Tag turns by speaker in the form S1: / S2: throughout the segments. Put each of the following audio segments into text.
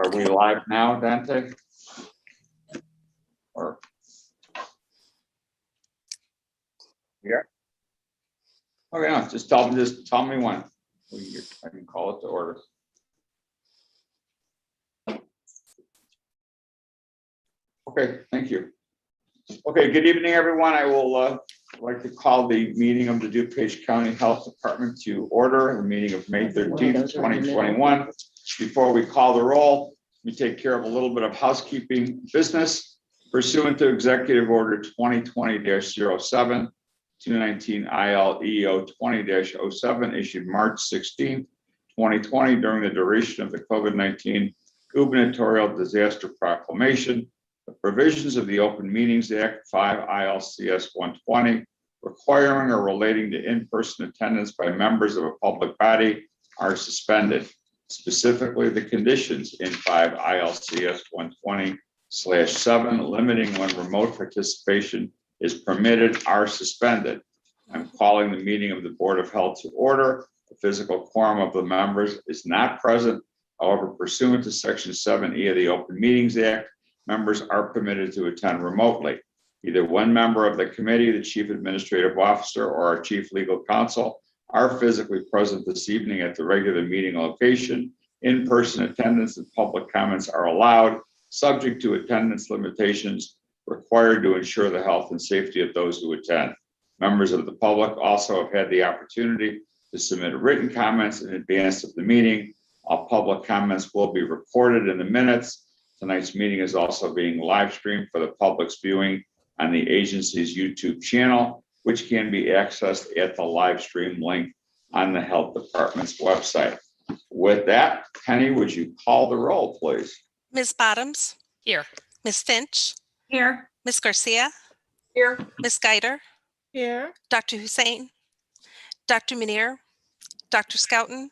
S1: Are we live now, Dante? Or yeah? Okay, no, just tell me when. I can call it to order. Okay, thank you. Okay, good evening, everyone. I will like to call the meeting of the DuPage County Health Department to order, the meeting of May 13th, 2021. Before we call the roll, we take care of a little bit of housekeeping business. Pursuant to Executive Order 2020-07, 219 ILEO 20-07, issued March 16th, 2020, during the duration of the COVID-19 gubernatorial disaster proclamation, the provisions of the Open Meetings Act 5 ILCS 120 requiring or relating to in-person attendance by members of a public body are suspended. Specifically, the conditions in 5 ILCS 120/7 limiting when remote participation is permitted are suspended. I'm calling the meeting of the Board of Health to order. The physical quorum of the members is not present. However, pursuant to Section 7E of the Open Meetings Act, members are permitted to attend remotely. Either one member of the committee, the chief administrative officer, or our chief legal counsel are physically present this evening at the regular meeting location. In-person attendance and public comments are allowed, subject to attendance limitations required to ensure the health and safety of those who attend. Members of the public also have had the opportunity to submit written comments in advance of the meeting. All public comments will be recorded in the minutes. Tonight's meeting is also being live streamed for the public's viewing on the agency's YouTube channel, which can be accessed at the live stream link on the Health Department's website. With that, Penny, would you call the roll, please?
S2: Ms. Bottoms?
S3: Here.
S2: Ms. Finch?
S3: Here.
S2: Ms. Garcia?
S3: Here.
S2: Ms. Geider?
S3: Here.
S2: Dr. Hussein? Dr. Munir? Dr. Scouten?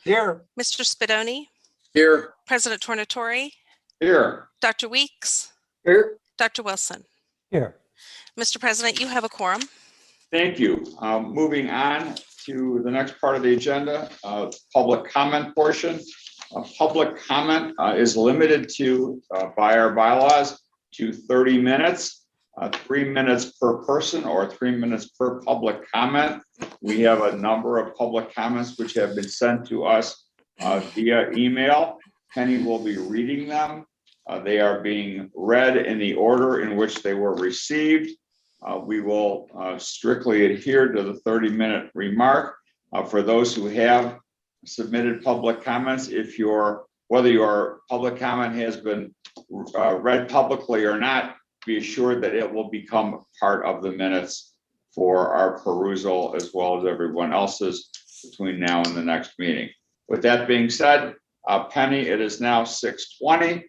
S4: Here.
S2: Mr. Spadoni?
S4: Here.
S2: President Tornatore?
S1: Here.
S2: Dr. Weeks?
S4: Here.
S2: Dr. Wilson?
S4: Here.
S2: Mr. President, you have a quorum.
S1: Thank you. Moving on to the next part of the agenda, public comment portion. Public comment is limited to, by our bylaws, to 30 minutes, 3 minutes per person or 3 minutes per public comment. We have a number of public comments which have been sent to us via email. Penny will be reading them. They are being read in the order in which they were received. We will strictly adhere to the 30-minute remark. For those who have submitted public comments, whether your public comment has been read publicly or not, be assured that it will become part of the minutes for our perusal as well as everyone else's between now and the next meeting. With that being said, Penny, it is now 6:20.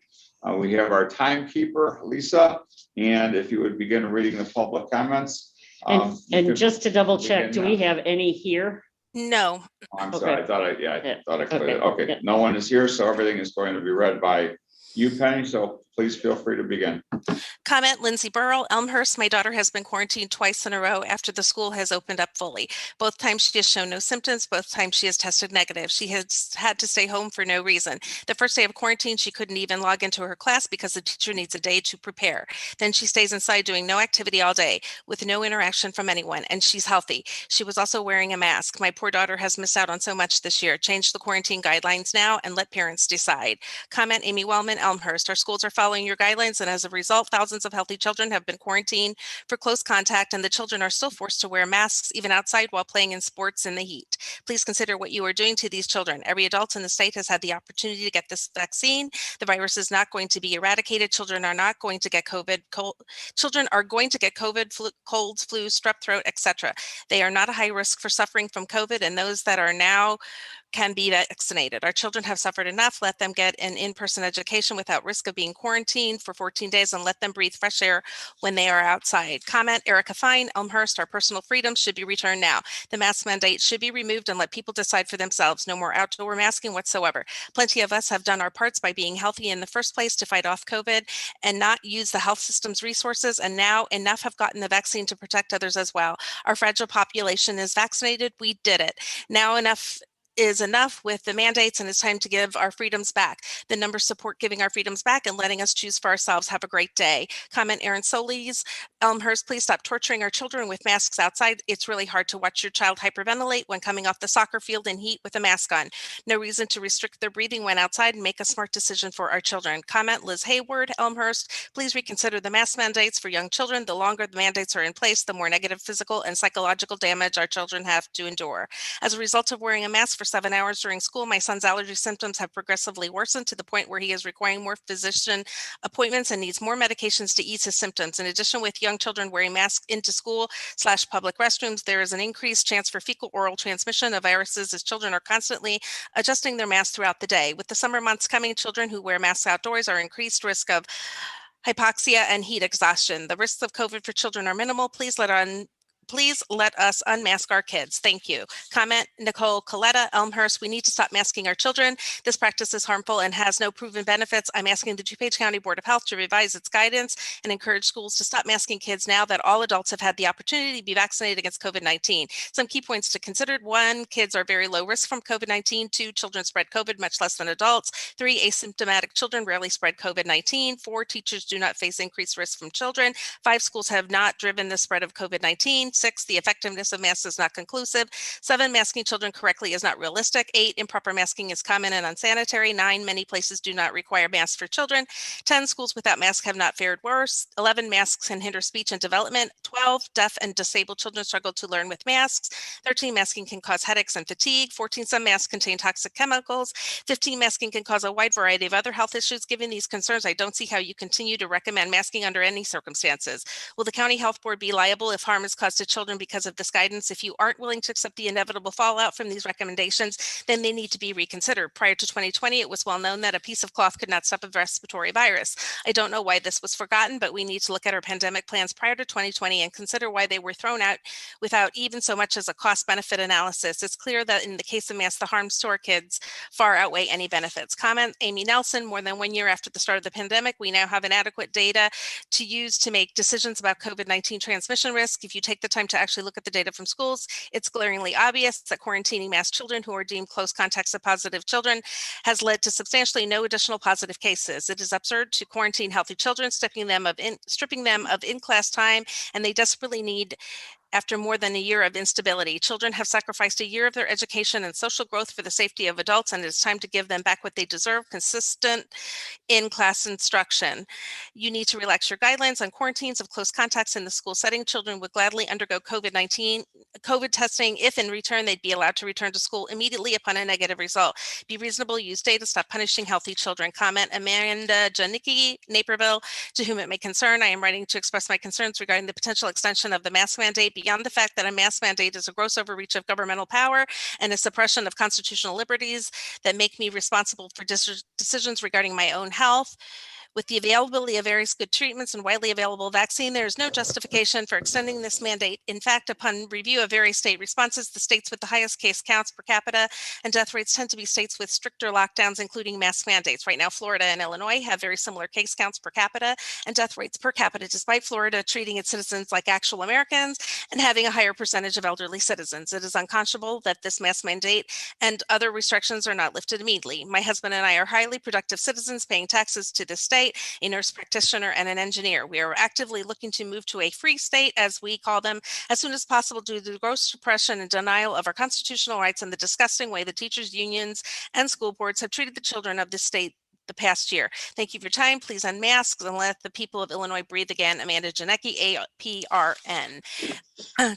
S1: We have our timekeeper, Lisa, and if you would begin reading the public comments.
S5: And just to double check, do we have any here?
S2: No.
S1: I'm sorry,
S5: Okay.
S1: I thought I cleared it.
S5: Okay.
S1: Okay, no one is here, so everything is going to be read by you, Penny, so please feel free to begin.
S2: Comment, Lindsay Burrell, Elmhurst. My daughter has been quarantined twice in a row after the school has opened up fully. Both times she has shown no symptoms. Both times she has tested negative. She has had to stay home for no reason. The first day of quarantine, she couldn't even log into her class because the teacher needs a day to prepare. Then she stays inside doing no activity all day with no interaction from anyone, and she's healthy. She was also wearing a mask. My poor daughter has missed out on so much this year. Change the quarantine guidelines now and let parents decide. Comment, Amy Wellman, Elmhurst. Our schools are following your guidelines, and as a result, thousands of healthy children have been quarantined for close contact, and the children are still forced to wear masks even outside while playing in sports in the heat. Please consider what you are doing to these children. Every adult in the state has had the opportunity to get this vaccine. The virus is not going to be eradicated. Children are not going to get COVID. Children are going to get COVID, colds, flu, strep throat, etc. They are not a high risk for suffering from COVID, and those that are now can be vaccinated. Our children have suffered enough. Let them get an in-person education without risk of being quarantined for 14 days and let them breathe fresh air when they are outside. Comment, Erica Fine, Elmhurst. Our personal freedoms should be returned now. The mask mandate should be removed and let people decide for themselves. No more outdoor masking whatsoever. Plenty of us have done our parts by being healthy in the first place to fight off COVID and not use the health system's resources. And now enough have gotten the vaccine to protect others as well. Our fragile population is vaccinated. We did it. Now enough is enough with the mandates and it's time to give our freedoms back. The numbers support giving our freedoms back and letting us choose for ourselves. Have a great day. Comment Aaron Solis, Elmhurst, please stop torturing our children with masks outside. It's really hard to watch your child hyperventilate when coming off the soccer field in heat with a mask on. No reason to restrict their breathing when outside and make a smart decision for our children. Comment Liz Hayward, Elmhurst, please reconsider the mask mandates for young children. The longer the mandates are in place, the more negative physical and psychological damage our children have to endure. As a result of wearing a mask for 7 hours during school, my son's allergy symptoms have progressively worsened to the point where he is requiring more physician appointments and needs more medications to ease his symptoms. In addition, with young children wearing masks into school/public restrooms, there is an increased chance for fecal oral transmission of viruses as children are constantly adjusting their masks throughout the day. With the summer months coming, children who wear masks outdoors are increased risk of hypoxia and heat exhaustion. The risks of COVID for children are minimal. Please let us unmask our kids. Thank you. Comment Nicole Coletta, Elmhurst. We need to stop masking our children. This practice is harmful and has no proven benefits. I'm asking the DuPage County Board of Health to revise its guidance and encourage schools to stop masking kids now that all adults have had the opportunity to be vaccinated against COVID-19. Some key points to consider. 1, kids are very low risk from COVID-19. 2, children spread COVID much less than adults. 3, asymptomatic children rarely spread COVID-19. 4, teachers do not face increased risk from children. 5, schools have not driven the spread of COVID-19. 6, the effectiveness of masks is not conclusive. 7, masking children correctly is not realistic. 8, improper masking is common and unsanitary. 9, many places do not require masks for children. 10, schools without masks have not fared worse. 11, masks can hinder speech and development. 12, deaf and disabled children struggle to learn with masks. 13, masking can cause headaches and fatigue. 14, some masks contain toxic chemicals. 15, masking can cause a wide variety of other health issues. Given these concerns, I don't see how you continue to recommend masking under any circumstances. Will the county health board be liable if harm is caused to children because of this guidance? If you aren't willing to accept the inevitable fallout from these recommendations, then they need to be reconsidered. Prior to 2020, it was well known that a piece of cloth could not stop a respiratory virus. I don't know why this was forgotten, but we need to look at our pandemic plans prior to 2020 and consider why they were thrown out without even so much as a cost-benefit analysis. It's clear that in the case of masks, the harms to our kids far outweigh any benefits. Comment Amy Nelson, more than 1 year after the start of the pandemic, we now have inadequate data to use to make decisions about COVID-19 transmission risk. If you take the time to actually look at the data from schools, it's glaringly obvious that quarantining masked children who are deemed close contacts of positive children has led to substantially no additional positive cases. It is absurd to quarantine healthy children, stripping them of in-class time, and they desperately need after more than a year of instability. Children have sacrificed a year of their education and social growth for the safety of adults, and it's time to give them back what they deserve: consistent in-class instruction. You need to relax your guidelines on quarantines of close contacts in the school setting. Children would gladly undergo COVID testing if in return they'd be allowed to return to school immediately upon a negative result. Be reasonable, use data, stop punishing healthy children. Comment Amanda Janicki, Naperville, to whom it may concern. I am writing to express my concerns regarding the potential extension of the mask mandate beyond the fact that a mask mandate is a gross overreach of governmental power and a suppression of constitutional liberties that make me responsible for decisions regarding my own health. With the availability of various good treatments and widely available vaccine, there is no justification for extending this mandate. In fact, upon review of various state responses, the states with the highest case counts per capita and death rates tend to be states with stricter lockdowns, including mask mandates. Right now, Florida and Illinois have very similar case counts per capita and death rates per capita, despite Florida treating its citizens like actual Americans and having a higher percentage of elderly citizens. It is unconscionable that this mask mandate and other restrictions are not lifted immediately. My husband and I are highly productive citizens paying taxes to the state, a nurse practitioner, and an engineer. We are actively looking to move to a free state, as we call them, as soon as possible due to the gross suppression and denial of our constitutional rights and the disgusting way the teachers' unions and school boards have treated the children of this state the past year. Thank you for your time. Please unmask and let the people of Illinois breathe again. Amanda Janicki, APRN.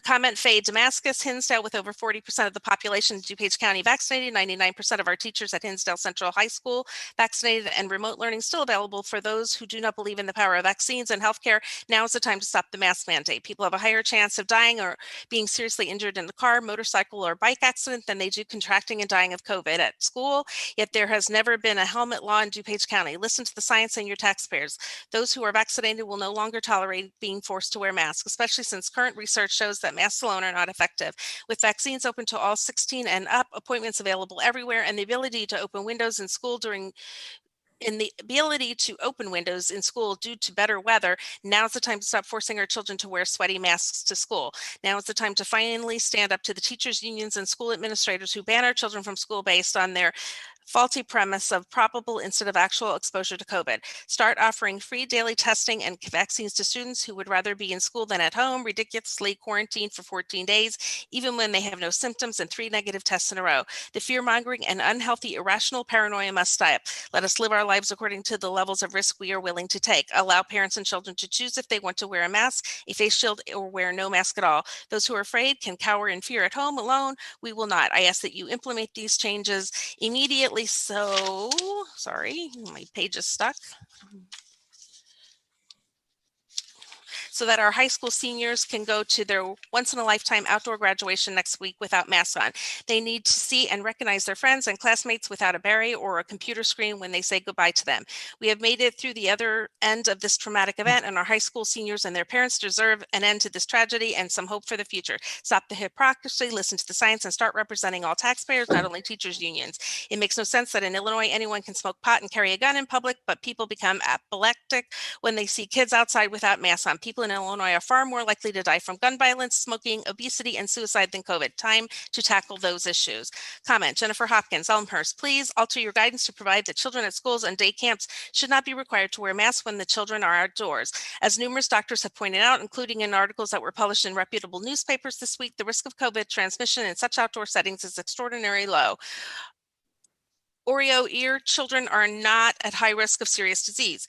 S2: Comment Faye Damascus, Hinsdale, with over 40% of the population in DuPage County vaccinated, 99% of our teachers at Hinsdale Central High School vaccinated, and remote learning still available for those who do not believe in the power of vaccines and healthcare. Now is the time to stop the mask mandate. People have a higher chance of dying or being seriously injured in a car, motorcycle, or bike accident than they do contracting and dying of COVID at school. Yet there has never been a helmet law in DuPage County. Listen to the science and your taxpayers. Those who are vaccinated will no longer tolerate being forced to wear masks, especially since current research shows that masks alone are not effective. With vaccines open to all 16 and up, appointments available everywhere, and the ability to open windows in school during in the ability to open windows in school due to better weather, now's the time to stop forcing our children to wear sweaty masks to school. Now is the time to finally stand up to the teachers' unions and school administrators who ban our children from school based on their faulty premise of probable instead of actual exposure to COVID. Start offering free daily testing and vaccines to students who would rather be in school than at home, ridiculously quarantined for 14 days, even when they have no symptoms and 3 negative tests in a row. The fear-mongering and unhealthy, irrational paranoia must stop. Let us live our lives according to the levels of risk we are willing to take. Allow parents and children to choose if they want to wear a mask, a face shield, or wear no mask at all. Those who are afraid can cower in fear at home alone. We will not. I ask that you implement these changes immediately. So, sorry, my page is stuck. So that our high school seniors can go to their once-in-a-lifetime outdoor graduation next week without masks on. They need to see and recognize their friends and classmates without a barrier or a computer screen when they say goodbye to them. We have made it through the other end of this traumatic event, and our high school seniors and their parents deserve an end to this tragedy and some hope for the future. Stop the hypocrisy, listen to the science, and start representing all taxpayers, not only teachers' unions. It makes no sense that in Illinois, anyone can smoke pot and carry a gun in public, but people become apoplectic when they see kids outside without masks on. People in Illinois are far more likely to die from gun violence, smoking, obesity, and suicide than COVID. Time to tackle those issues. Comment, Jennifer Hopkins, Elmhurst, please alter your guidance to provide that children at schools and day camps should not be required to wear masks when the children are outdoors. As numerous doctors have pointed out, including in articles that were published in reputable newspapers this week, the risk of COVID transmission in such outdoor settings is extraordinarily low. Oreo ear children are not at high risk of serious disease.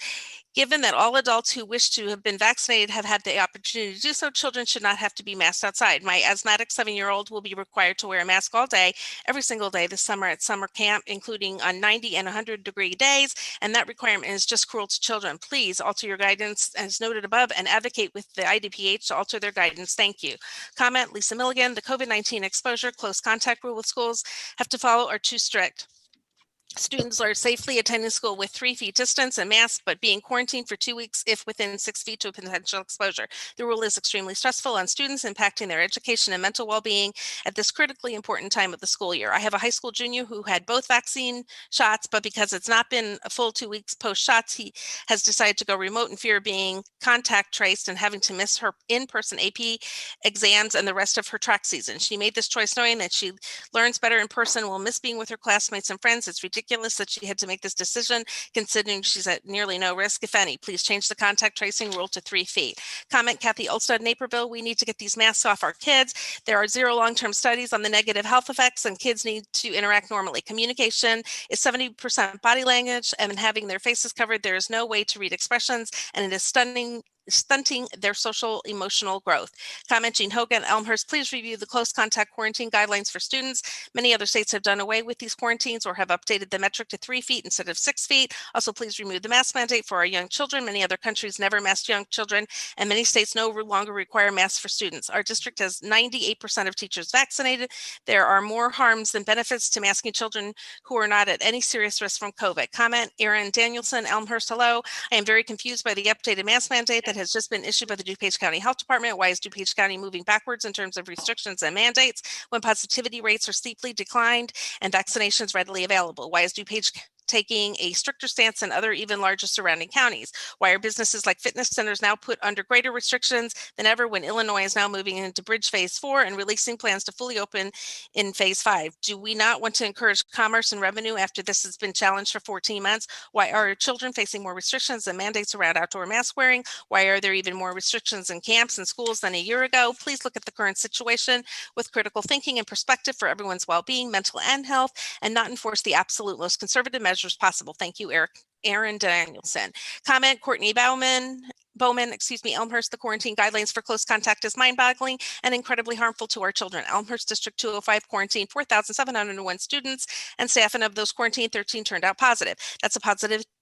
S2: Given that all adults who wish to have been vaccinated have had the opportunity to do so, children should not have to be masked outside. My asthmatic 7-year-old will be required to wear a mask all day, every single day this summer at summer camp, including on 90 and 100-degree days, and that requirement is just cruel to children. Please alter your guidance as noted above and advocate with the IDPH to alter their guidance. Thank you. Comment, Lisa Milligan, the COVID-19 exposure close contact rule with schools have to follow are too strict. Students are safely attending school with 3 feet distance and masks, but being quarantined for 2 weeks if within 6 feet to a potential exposure. The rule is extremely stressful on students, impacting their education and mental well-being at this critically important time of the school year. I have a high school junior who had both vaccine shots, but because it's not been a full 2 weeks post-shots, he has decided to go remote in fear of being contact traced and having to miss her in-person AP exams and the rest of her track season. She made this choice knowing that she learns better in person, will miss being with her classmates and friends. It's ridiculous that she had to make this decision, considering she's at nearly no risk, if any. Please change the contact tracing rule to 3 feet. Comment, Kathy Olstad, Naperville. We need to get these masks off our kids. There are 0 long-term studies on the negative health effects, and kids need to interact normally. Communication is 70% body language, and having their faces covered, there is no way to read expressions, and it is stunting their social emotional growth. Comment, Jean Hogan, Elmhurst, please review the close contact quarantine guidelines for students. Many other states have done away with these quarantines or have updated the metric to 3 feet instead of 6 feet. Also, please remove the mask mandate for our young children. Many other countries never masked young children, and many states no longer require masks for students. Our district has 98% of teachers vaccinated. There are more harms than benefits to masking children who are not at any serious risk from COVID. Comment, Aaron Danielson, Elmhurst, hello. I am very confused by the updated mask mandate that has just been issued by the DuPage County Health Department. Why is DuPage County moving backwards in terms of restrictions and mandates when positivity rates are steeply declined and vaccinations readily available? Why is DuPage taking a stricter stance than other even larger surrounding counties? Why are businesses like fitness centers now put under greater restrictions than ever when Illinois is now moving into bridge phase 4 and releasing plans to fully open in phase 5? Do we not want to encourage commerce and revenue after this has been challenged for 14 months? Why are children facing more restrictions and mandates around outdoor mask wearing? Why are there even more restrictions in camps and schools than a year ago? Please look at the current situation with critical thinking and perspective for everyone's well-being, mental and health, and not enforce the absolute most conservative measures possible. Thank you, Aaron Danielson. Comment, Courtney Bowman, Elmhurst, the quarantine guidelines for close contact is mind-boggling and incredibly harmful to our children. Elmhurst District 205 quarantined 4,701 students and staff, and of those quarantined, 13 turned out positive. That's a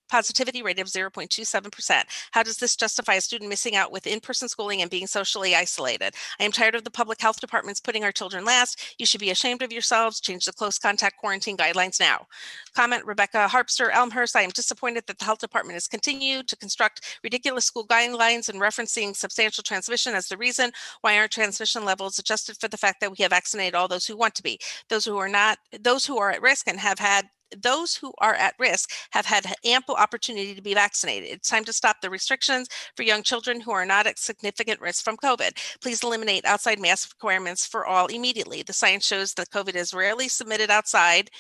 S2: positivity rate of 0.27%. How does this justify a student missing out with in-person schooling and being socially isolated? I am tired of the public health departments putting our children last. You should be ashamed of yourselves. Change the close contact quarantine guidelines now. Comment, Rebecca Harpster, Elmhurst. I am disappointed that the health department has continued to construct ridiculous school guidelines and referencing substantial transmission as the reason why our transmission levels adjusted for the fact that we have vaccinated all those who want to be. Those who are at risk and have had those who are at risk have had ample opportunity to be vaccinated. It's time to stop the restrictions for young children who are not at significant risk from COVID. Please eliminate outside mask requirements for all immediately. The science shows that COVID is rarely submitted outside.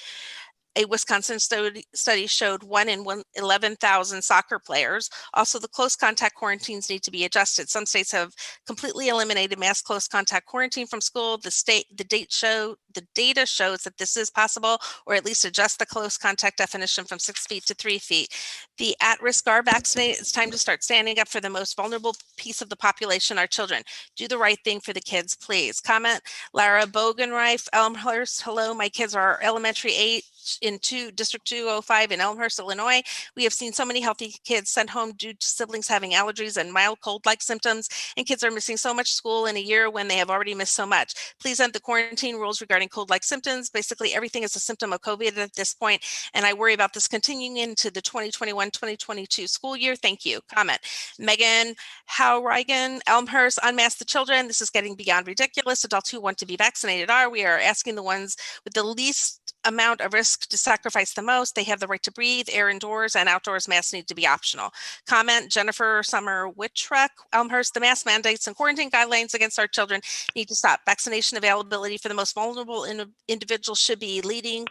S2: A Wisconsin study showed 1 in 11,000 soccer players. Also, the close contact quarantines need to be adjusted. Some states have completely eliminated mass close contact quarantine from school. The data shows that this is possible, or at least adjust the close contact definition from 6 feet to 3 feet. The at-risk are vaccinated. It's time to start standing up for the most vulnerable piece of the population, our children. Do the right thing for the kids, please. Comment, Lara Bogenreif, Elmhurst. Hello, my kids are elementary age in District 205 in Elmhurst, Illinois. We have seen so many healthy kids sent home due to siblings having allergies and mild cold-like symptoms, and kids are missing so much school in a year when they have already missed so much. Please end the quarantine rules regarding cold-like symptoms. Basically, everything is a symptom of COVID at this point, and I worry about this continuing into the 2021-2022 school year. Thank you. Comment, Megan Howrigan, Elmhurst, unmask the children. This is getting beyond ridiculous. Adults who want to be vaccinated are. We are asking the ones with the least amount of risk to sacrifice the most. They have the right to breathe. Air indoors and outdoors masks need to be optional. Comment, Jennifer Summer Whitruck, Elmhurst. The mask mandates and quarantine guidelines against our children need to stop. Vaccination availability for the most vulnerable individuals should be leading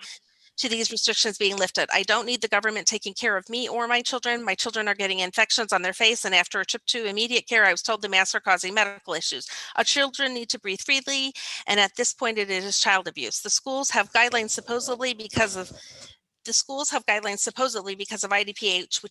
S2: to these restrictions being lifted. I don't need the government taking care of me or my children. My children are getting infections on their face, and after a trip to immediate care, I was told the masks are causing medical issues. Our children need to breathe freely, and at this point, it is child abuse. The schools have guidelines supposedly because of IDPH,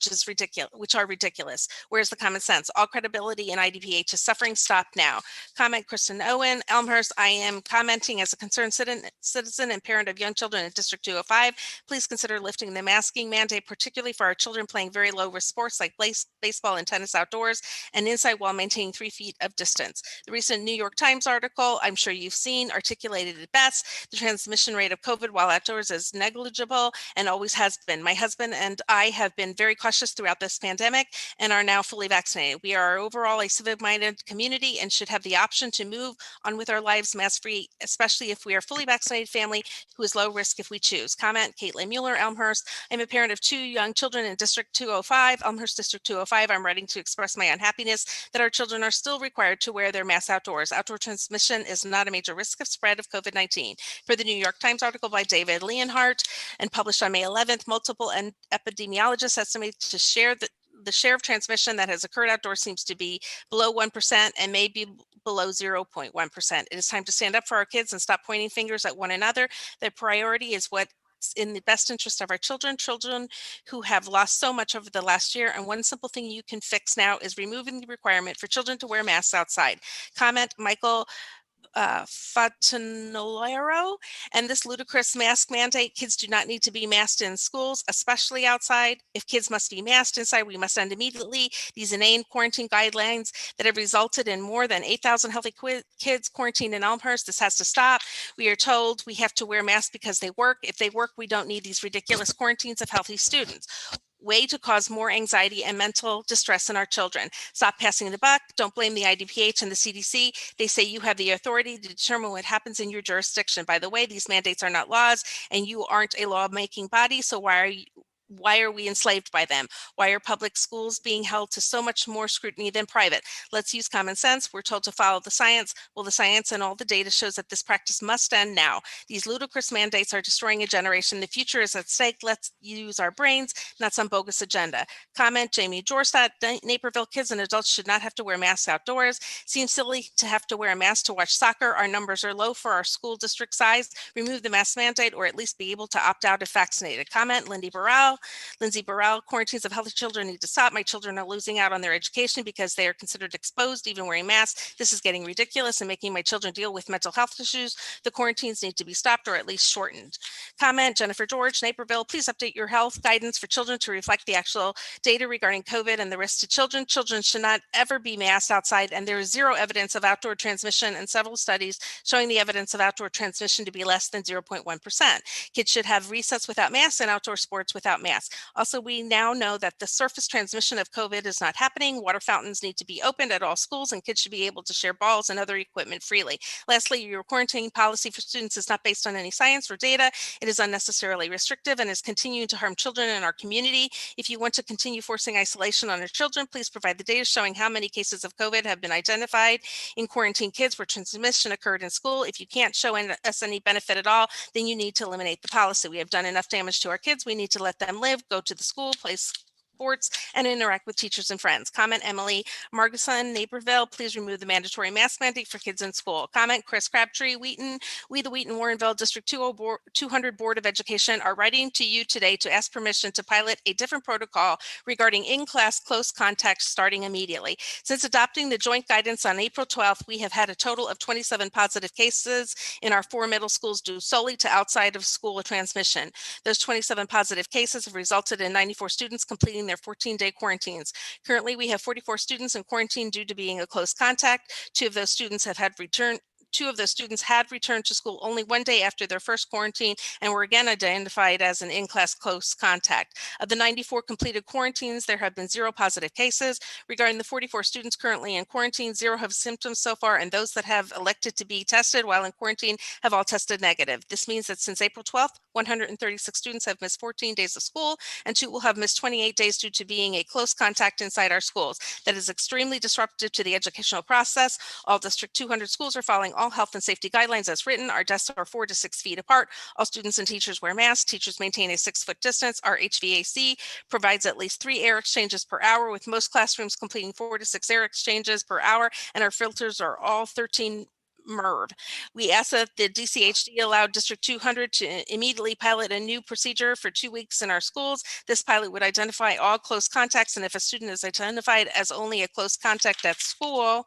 S2: which are ridiculous. Where's the common sense? All credibility in IDPH is suffering. Stop now. Comment, Kristen Owen, Elmhurst. I am commenting as a concerned citizen and parent of young children in District 205. Please consider lifting the masking mandate, particularly for our children playing very low risk sports like baseball and tennis outdoors and inside while maintaining 3 feet of distance. The recent New York Times article, I'm sure you've seen, articulated it best. The transmission rate of COVID while outdoors is negligible and always has been. My husband and I have been very cautious throughout this pandemic and are now fully vaccinated. We are overall a civic-minded community and should have the option to move on with our lives mask-free, especially if we are a fully vaccinated family who is low risk if we choose. Comment, Caitlin Mueller, Elmhurst. I'm a parent of 2 young children in District 205, Elmhurst District 205. I'm writing to express my unhappiness that our children are still required to wear their masks outdoors. Outdoor transmission is not a major risk of spread of COVID-19. For the New York Times article by David Leonhardt and published on May 11th, multiple epidemiologists estimate to share the share of transmission that has occurred outdoors seems to be below 1% and may be below 0.1%. It is time to stand up for our kids and stop pointing fingers at one another. Their priority is what's in the best interest of our children who have lost so much over the last year. And one simple thing you can fix now is removing the requirement for children to wear masks outside. Comment, Michael Fatanolero, and this ludicrous mask mandate. Kids do not need to be masked in schools, especially outside. If kids must be masked inside, we must end immediately these inane quarantine guidelines that have resulted in more than 8,000 healthy kids quarantined in Elmhurst. This has to stop. We are told we have to wear masks because they work. If they work, we don't need these ridiculous quarantines of healthy students. Way to cause more anxiety and mental distress in our children. Stop passing the buck. Don't blame the IDPH and the CDC. They say you have the authority to determine what happens in your jurisdiction. By the way, these mandates are not laws and you aren't a lawmaking body. So why are we enslaved by them? Why are public schools being held to so much more scrutiny than private? Let's use common sense. We're told to follow the science. Well, the science and all the data shows that this practice must end now. These ludicrous mandates are destroying a generation. The future is at stake. Let's use our brains, not some bogus agenda. Comment, Jamie Jorstad, Naperville kids and adults should not have to wear masks outdoors. Seems silly to have to wear a mask to watch soccer. Our numbers are low for our school district size. Remove the mask mandate or at least be able to opt out if vaccinated. Comment, Lindsay Burrell, quarantines of healthy children need to stop. My children are losing out on their education because they are considered exposed, even wearing masks. This is getting ridiculous and making my children deal with mental health issues. The quarantines need to be stopped or at least shortened. Comment, Jennifer George, Naperville, please update your health guidance for children to reflect the actual data regarding COVID and the risk to children. Children should not ever be masked outside, and there is zero evidence of outdoor transmission and several studies showing the evidence of outdoor transmission to be less than 0.1%. Kids should have recess without masks and outdoor sports without masks. Also, we now know that the surface transmission of COVID is not happening. Water fountains need to be opened at all schools, and kids should be able to share balls and other equipment freely. Lastly, your quarantine policy for students is not based on any science or data. It is unnecessarily restrictive and is continuing to harm children in our community. If you want to continue forcing isolation on our children, please provide the data showing how many cases of COVID have been identified in quarantine kids where transmission occurred in school. If you can't show us any benefit at all, then you need to eliminate the policy. We have done enough damage to our kids. We need to let them live, go to the school, play sports, and interact with teachers and friends. Comment Emily Margison, Naperville, please remove the mandatory mask mandate for kids in school. Comment Chris Crabtree, Wheaton. We, the Wheaton Warrenville District 200 Board of Education, are writing to you today to ask permission to pilot a different protocol regarding in-class close contact starting immediately. Since adopting the joint guidance on April 12th, we have had a total of 27 positive cases in our 4 middle schools due solely to outside of school transmission. Those 27 positive cases have resulted in 94 students completing their 14-day quarantines. Currently, we have 44 students in quarantine due to being a close contact. Two of those students had returned to school only 1 day after their first quarantine and were again identified as an in-class close contact. Of the 94 completed quarantines, there have been 0 positive cases. Regarding the 44 students currently in quarantine, 0 have symptoms so far, and those that have elected to be tested while in quarantine have all tested negative. This means that since April 12th, 136 students have missed 14 days of school, and 2 will have missed 28 days due to being a close contact inside our schools. That is extremely disruptive to the educational process. All District 200 schools are following all health and safety guidelines as written. Our desks are 4 to 6 feet apart. All students and teachers wear masks. Teachers maintain a 6-foot distance. Our HVAC provides at least 3 air exchanges per hour, with most classrooms completing 4 to 6 air exchanges per hour, and our filters are all 13 MERV. We ask that the DCHD allow District 200 to immediately pilot a new procedure for 2 weeks in our schools. This pilot would identify all close contacts, and if a student is identified as only a close contact at school,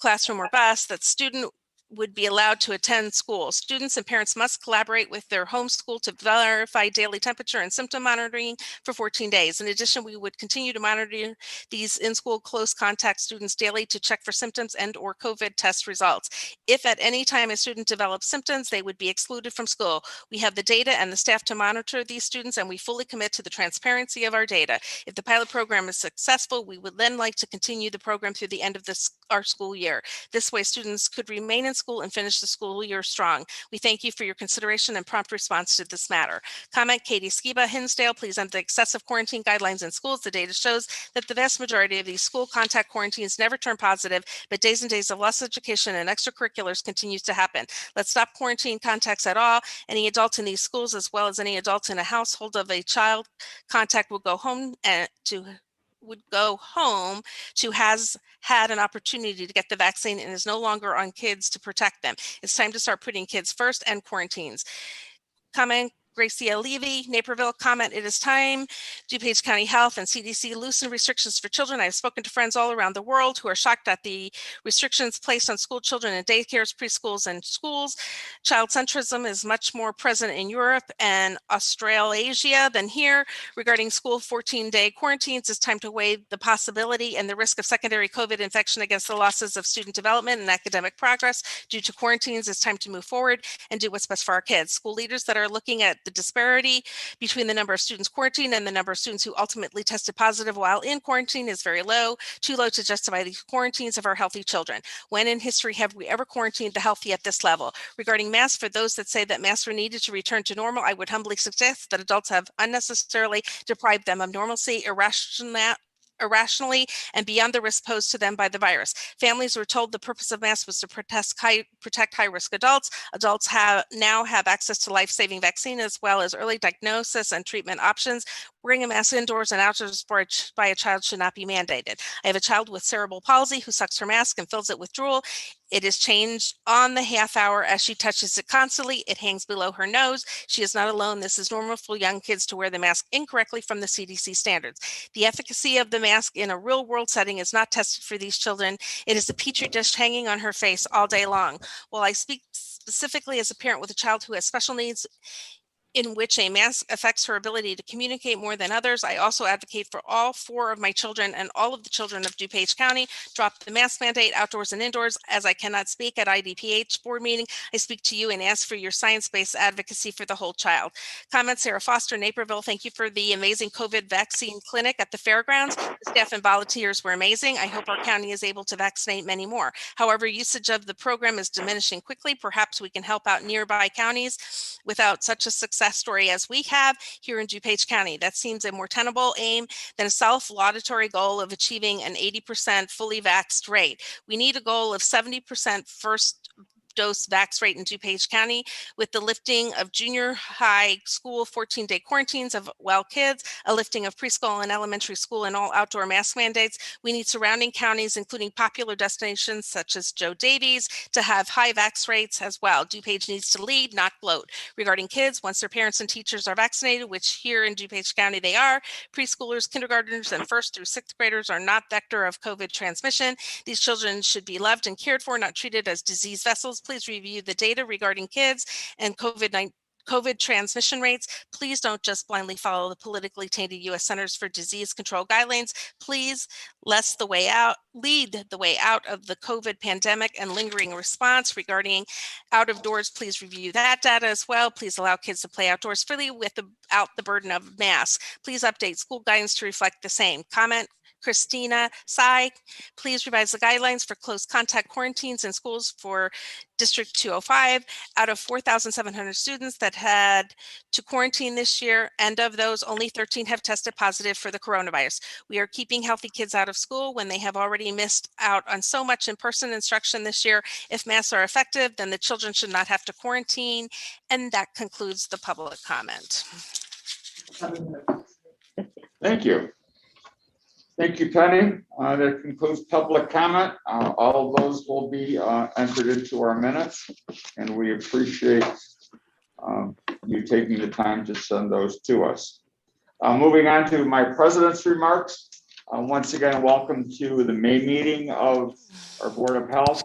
S2: classroom, or bus, that student would be allowed to attend school. Students and parents must collaborate with their home school to verify daily temperature and symptom monitoring for 14 days. In addition, we would continue to monitor these in-school close contact students daily to check for symptoms and or COVID test results. If at any time a student develops symptoms, they would be excluded from school. We have the data and the staff to monitor these students, and we fully commit to the transparency of our data. If the pilot program is successful, we would then like to continue the program through the end of our school year. This way, students could remain in school and finish the school year strong. We thank you for your consideration and prompt response to this matter. Comment Katie Skiba, Hinsdale, please under the excessive quarantine guidelines in schools. The data shows that the vast majority of these school contact quarantines never turn positive, but days and days of lost education and extracurriculars continues to happen. Let's stop quarantine contacts at all. Any adult in these schools, as well as any adult in a household of a child contact, will go home to has had an opportunity to get the vaccine and is no longer on kids to protect them. It's time to start putting kids first and quarantines. Comment Gracia Levy, Naperville. Comment, it is time. DuPage County Health and CDC loosen restrictions for children. I've spoken to friends all around the world who are shocked at the restrictions placed on school children in daycares, preschools, and schools. Child centrism is much more present in Europe and Australasia than here. Regarding school 14-day quarantines, it's time to weigh the possibility and the risk of secondary COVID infection against the losses of student development and academic progress due to quarantines. It's time to move forward and do what's best for our kids. School leaders that are looking at the disparity between the number of students quarantined and the number of students who ultimately tested positive while in quarantine is very low, too low to justify the quarantines of our healthy children. When in history have we ever quarantined the healthy at this level? Regarding masks, for those that say that masks are needed to return to normal, I would humbly suggest that adults have unnecessarily deprived them of normalcy, irrationally, and beyond the risk posed to them by the virus. Families were told the purpose of masks was to protect high-risk adults. Adults now have access to life-saving vaccine as well as early diagnosis and treatment options. Wearing a mask indoors and outdoors by a child should not be mandated. I have a child with cerebral palsy who sucks her mask and fills it with drool. It is changed on the half hour as she touches it constantly. It hangs below her nose. She is not alone. This is normal for young kids to wear the mask incorrectly from the CDC standards. The efficacy of the mask in a real world setting is not tested for these children. It is a petri dish hanging on her face all day long. While I speak specifically as a parent with a child who has special needs, in which a mask affects her ability to communicate more than others. I also advocate for all 4 of my children and all of the children of DuPage County drop the mask mandate outdoors and indoors. As I cannot speak at IDPH board meeting, I speak to you and ask for your science-based advocacy for the whole child. Comment, Sarah Foster, Naperville. Thank you for the amazing COVID vaccine clinic at the fairgrounds. The staff and volunteers were amazing. I hope our county is able to vaccinate many more. However, usage of the program is diminishing quickly. Perhaps we can help out nearby counties without such a success story as we have here in DuPage County. That seems a more tenable aim than a self-laudatory goal of achieving an 80% fully vaxxed rate. We need a goal of 70% first dose vax rate in DuPage County. With the lifting of junior high school 14-day quarantines of well kids, a lifting of preschool and elementary school and all outdoor mask mandates, we need surrounding counties, including popular destinations such as Joe Davies, to have high vax rates as well. DuPage needs to lead, not gloat. Regarding kids, once their parents and teachers are vaccinated, which here in DuPage County they are, preschoolers, kindergartners, and 1st through 6th graders are not vector of COVID transmission. These children should be loved and cared for, not treated as disease vessels. Please review the data regarding kids and COVID transmission rates. Please don't just blindly follow the politically tainted U.S. Centers for Disease Control guidelines. Please lead the way out of the COVID pandemic and lingering response. Regarding out of doors, please review that data as well. Please allow kids to play outdoors freely without the burden of masks. Please update school guidance to reflect the same. Comment, Christina Tsai, please revise the guidelines for close contact quarantines in schools for District 205. Out of 4,700 students that had to quarantine this year, and of those, only 13 have tested positive for the coronavirus. We are keeping healthy kids out of school when they have already missed out on so much in-person instruction this year. If masks are effective, then the children should not have to quarantine. And that concludes the public comment.
S1: Thank you. Thank you, Penny. That concludes public comment. All of those will be entered into our minutes, and we appreciate you taking the time to send those to us. Moving on to my president's remarks. Once again, welcome to the May meeting of our Board of Health.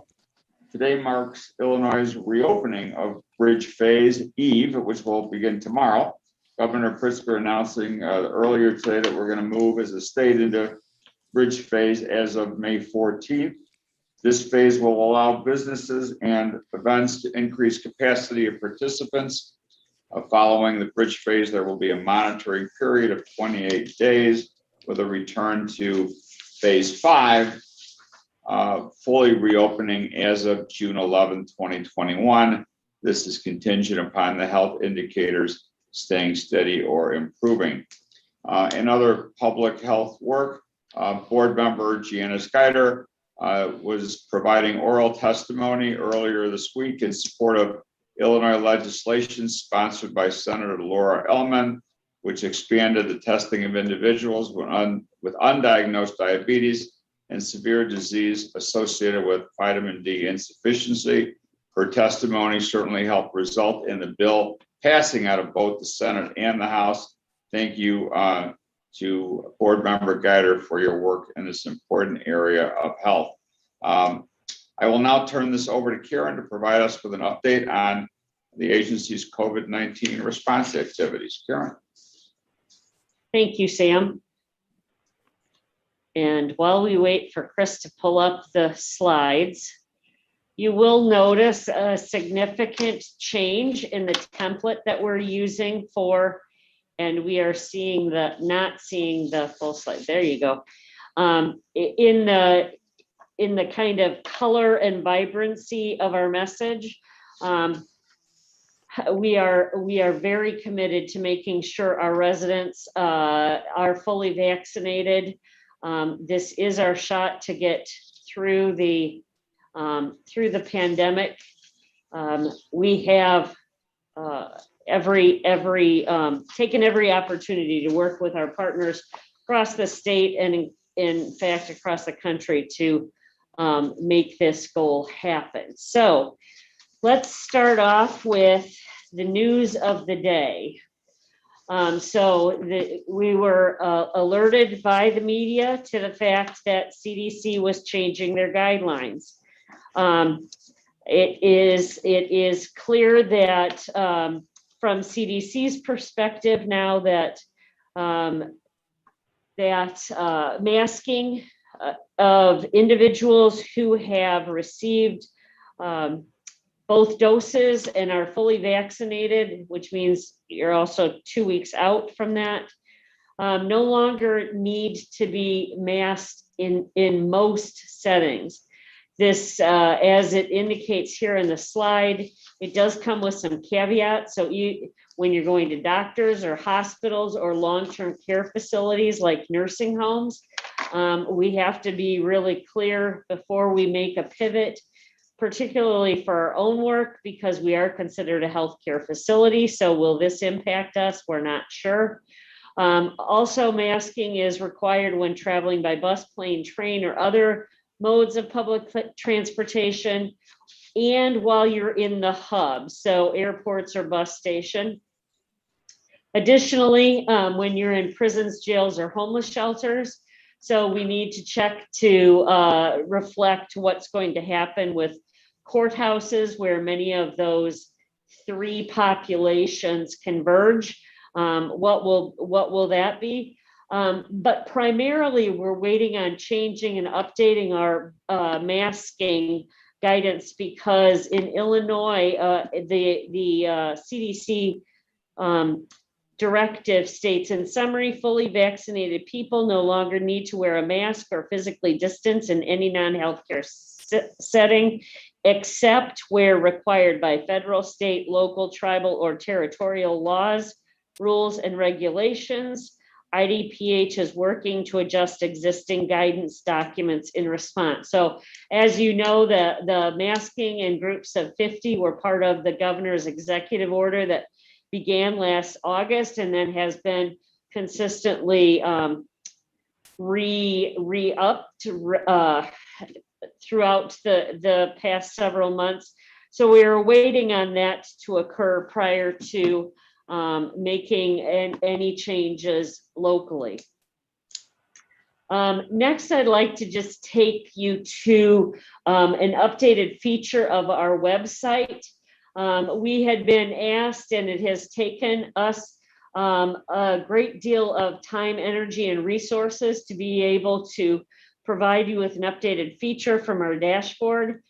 S1: Today marks Illinois' reopening of Bridge Phase Eve, which will begin tomorrow. Governor Pritzker announcing earlier today that we're going to move as a state into Bridge Phase as of May 14th. This phase will allow businesses and events to increase capacity of participants. Following the Bridge Phase, there will be a monitoring period of 28 days with a return to Phase 5, fully reopening as of June 11, 2021. This is contingent upon the health indicators staying steady or improving. In other public health work, board member Gianna Skyder was providing oral testimony earlier this week in support of Illinois legislation sponsored by Senator Laura Ellman, which expanded the testing of individuals with undiagnosed diabetes and severe disease associated with vitamin D insufficiency. Her testimony certainly helped result in the bill passing out of both the Senate and the House. Thank you to board member Guider for your work in this important area of health. I will now turn this over to Karen to provide us with an update on the agency's COVID-19 response activities. Karen.
S5: Thank you, Sam. And while we wait for Chris to pull up the slides, you will notice a significant change in the template that we're using for, and we are seeing not seeing the full slide. There you go. In the kind of color and vibrancy of our message, we are very committed to making sure our residents are fully vaccinated. This is our shot to get through the pandemic. We have taken every opportunity to work with our partners across the state and in fact across the country to make this goal happen. So let's start off with the news of the day. We were alerted by the media to the fact that CDC was changing their guidelines. It is clear that from CDC's perspective, now that masking of individuals who have received both doses and are fully vaccinated, which means you're also 2 weeks out from that, no longer need to be masked in most settings. This, as it indicates here in the slide, it does come with some caveats. So when you're going to doctors or hospitals or long-term care facilities like nursing homes, we have to be really clear before we make a pivot, particularly for our own work, because we are considered a healthcare facility. So will this impact us? We're not sure. Also, masking is required when traveling by bus, plane, train, or other modes of public transportation, and while you're in the hub, so airports or bus station. Additionally, when you're in prisons, jails, or homeless shelters, so we need to check to reflect what's going to happen with courthouses, where many of those three populations converge. What will that be? But primarily, we're waiting on changing and updating our masking guidance, because in Illinois, the CDC directive states, in summary, fully vaccinated people no longer need to wear a mask or physically distance in any non-healthcare setting, except where required by federal, state, local, tribal, or territorial laws, rules, and regulations. IDPH is working to adjust existing guidance documents in response. So as you know, the masking in groups of 50 were part of the governor's executive order that began last August and then has been consistently re-upped throughout the past several months. So we are waiting on that to occur prior to making any changes locally. Next, I'd like to just take you to an updated feature of our website. We had been asked, and it has taken us a great deal of time, energy, and resources to be able to provide you with an updated feature from our dashboard.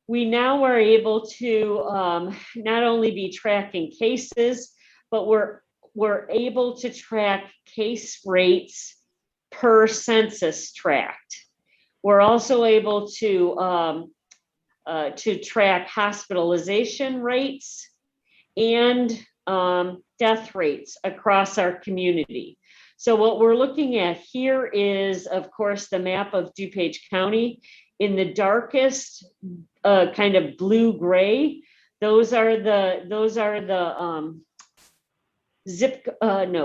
S5: We now are able to not only be tracking cases, but we're able to track case rates per census tract. We're also able to track hospitalization rates and death rates across our community. So what we're looking at here is, of course, the map of DuPage County. In the darkest kind of blue-gray, those are the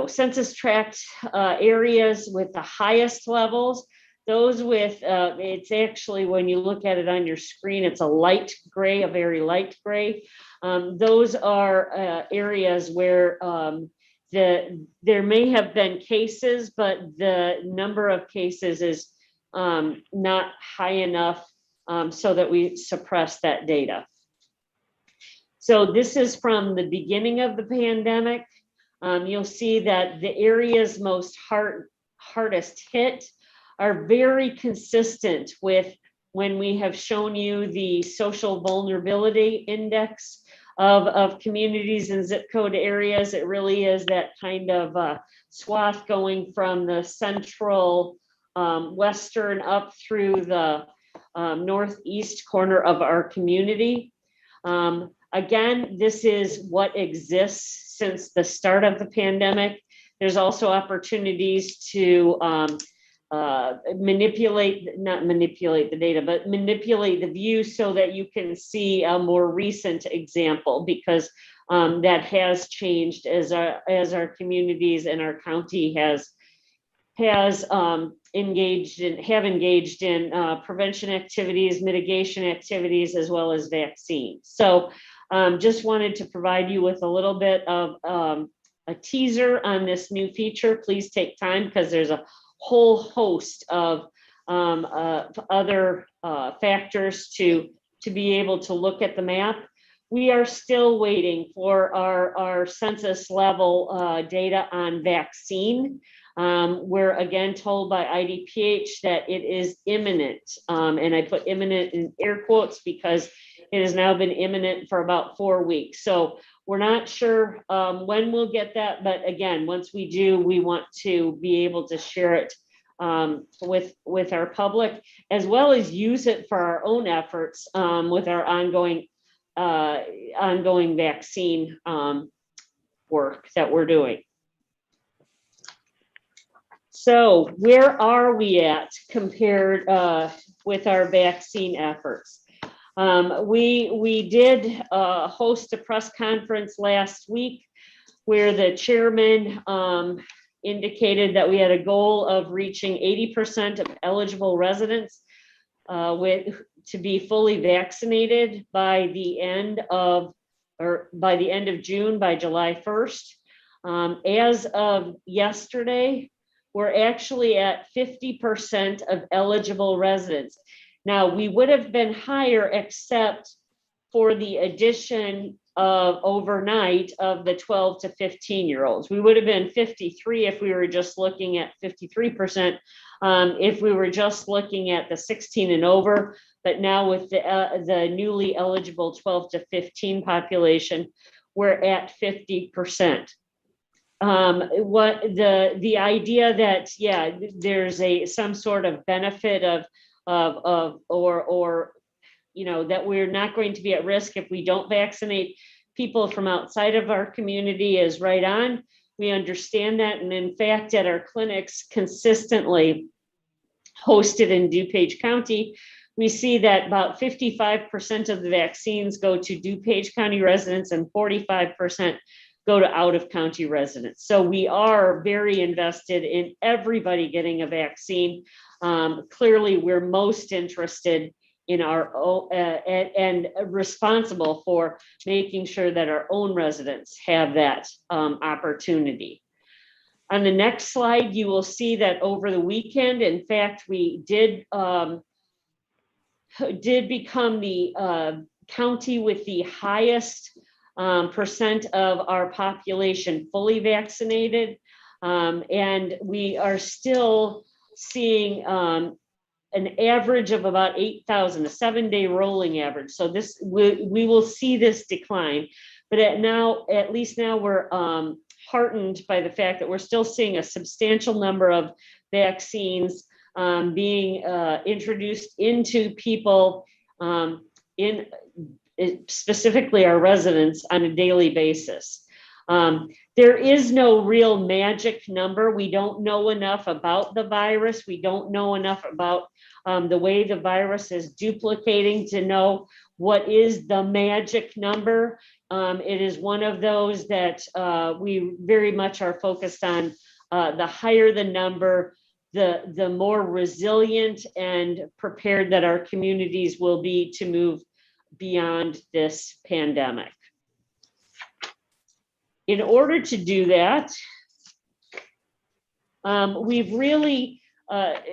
S5: census tract areas with the highest levels. Those with, it's actually, when you look at it on your screen, it's a light gray, a very light gray. Those are areas where there may have been cases, but the number of cases is not high enough so that we suppress that data. So this is from the beginning of the pandemic. You'll see that the areas most hardest hit are very consistent with when we have shown you the social vulnerability index of communities and zip code areas. It really is that kind of swath going from the central western up through the northeast corner of our community. Again, this is what exists since the start of the pandemic. There's also opportunities to manipulate the data, but manipulate the view so that you can see a more recent example, because that has changed as our communities and our county has engaged in prevention activities, mitigation activities, as well as vaccines. So just wanted to provide you with a little bit of a teaser on this new feature. Please take time, because there's a whole host of other factors to be able to look at the map. we are still waiting for our census level data on vaccine. We're again told by IDPH that it is imminent. And I put imminent in air quotes because it has now been imminent for about 4 weeks. So we're not sure when we'll get that, but again, once we do, we want to be able to share it with our public, as well as use it for our own efforts with our ongoing vaccine work that we're doing. So where are we at compared with our vaccine efforts? We did host a press conference last week where the chairman indicated that we had a goal of reaching 80% of eligible residents to be fully vaccinated by the end of June, by July 1st. As of yesterday, we're actually at 50% of eligible residents. Now, we would have been higher except for the addition of overnight of the 12 to 15-year-olds. We would have been 53 if we were just looking at 53%, if we were just looking at the 16 and over. But now with the newly eligible 12 to 15 population, we're at 50%. What the idea that, yeah, there's some sort of benefit or you know, that we're not going to be at risk if we don't vaccinate people from outside of our community is right on. We understand that. And in fact, at our clinics consistently hosted in DuPage County, we see that about 55% of the vaccines go to DuPage County residents and 45% go to out-of-county residents. So we are very invested in everybody getting a vaccine. Clearly, we're most interested in our own and responsible for making sure that our own residents have that opportunity. On the next slide, you will see that over the weekend, in fact, we did become the county with the highest percent of our population fully vaccinated. And we are still seeing an average of about 8,000, a 7-day rolling average. So this we will see this decline, but at least now we're heartened by the fact that we're still seeing a substantial number of vaccines being introduced into people in specifically our residents on a daily basis. There is no real magic number. We don't know enough about the virus. We don't know enough about the way the virus is duplicating to know what is the magic number. It is one of those that we very much are focused on. The higher the number, the more resilient and prepared that our communities will be to move beyond this pandemic. In order to do that, we've really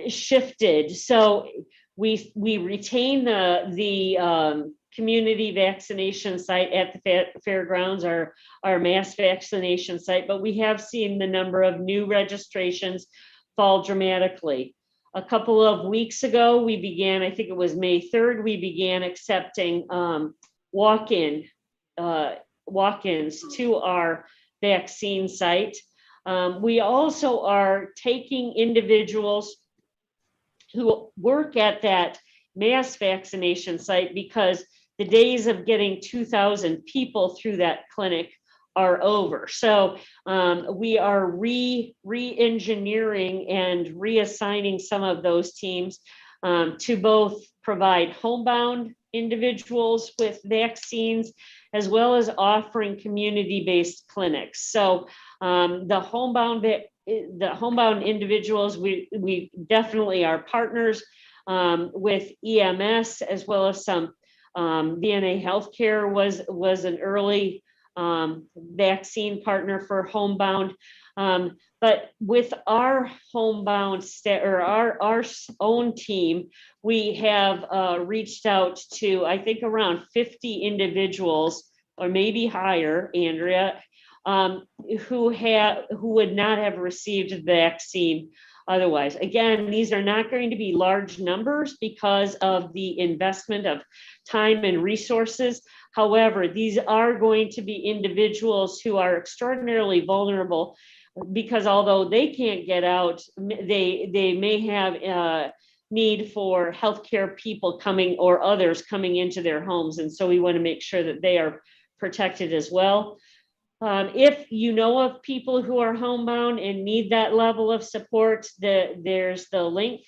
S5: shifted. So we retain the community vaccination site at the fairgrounds, our mass vaccination site, but we have seen the number of new registrations fall dramatically. A couple of weeks ago, we began, I think it was May 3rd, we began accepting walk-ins to our vaccine site. We also are taking individuals who work at that mass vaccination site because the days of getting 2,000 people through that clinic are over. So we are re-engineering and reassigning some of those teams to both provide homebound individuals with vaccines, as well as offering community-based clinics. So the homebound individuals, we definitely are partners with EMS, as well as some VNA Healthcare was an early vaccine partner for homebound. But with our homebound or our own team, we have reached out to, I think, around 50 individuals or maybe higher, Andrea, who would not have received the vaccine otherwise. Again, these are not going to be large numbers because of the investment of time and resources. However, these are going to be individuals who are extraordinarily vulnerable because although they can't get out, they may have need for healthcare people coming or others coming into their homes. And so we want to make sure that they are protected as well. If you know of people who are homebound and need that level of support, there's the link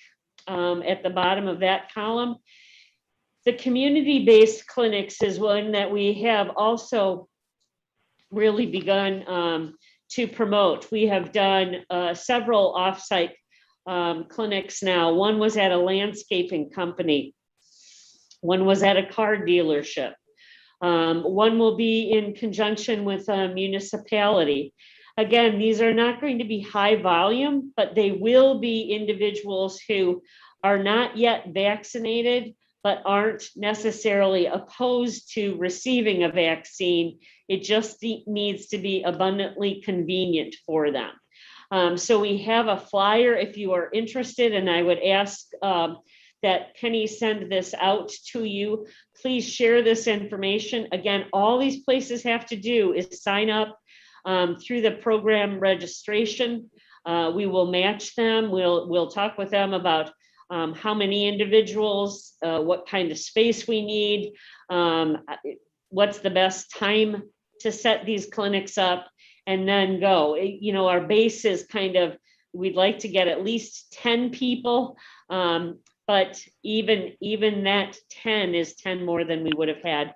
S5: at the bottom of that column. The community-based clinics is one that we have also really begun to promote. We have done several offsite clinics now. One was at a landscaping company. One was at a car dealership. One will be in conjunction with a municipality. Again, these are not going to be high volume, but they will be individuals who are not yet vaccinated, but aren't necessarily opposed to receiving a vaccine. It just needs to be abundantly convenient for them. So we have a flyer if you are interested, and I would ask that Penny send this out to you. Please share this information. Again, all these places have to do is sign up through the program registration. We will match them. We'll talk with them about how many individuals, what kind of space we need, what's the best time to set these clinics up, and then go. You know, our base is kind of, we'd like to get at least 10 people. But even that 10 is 10 more than we would have had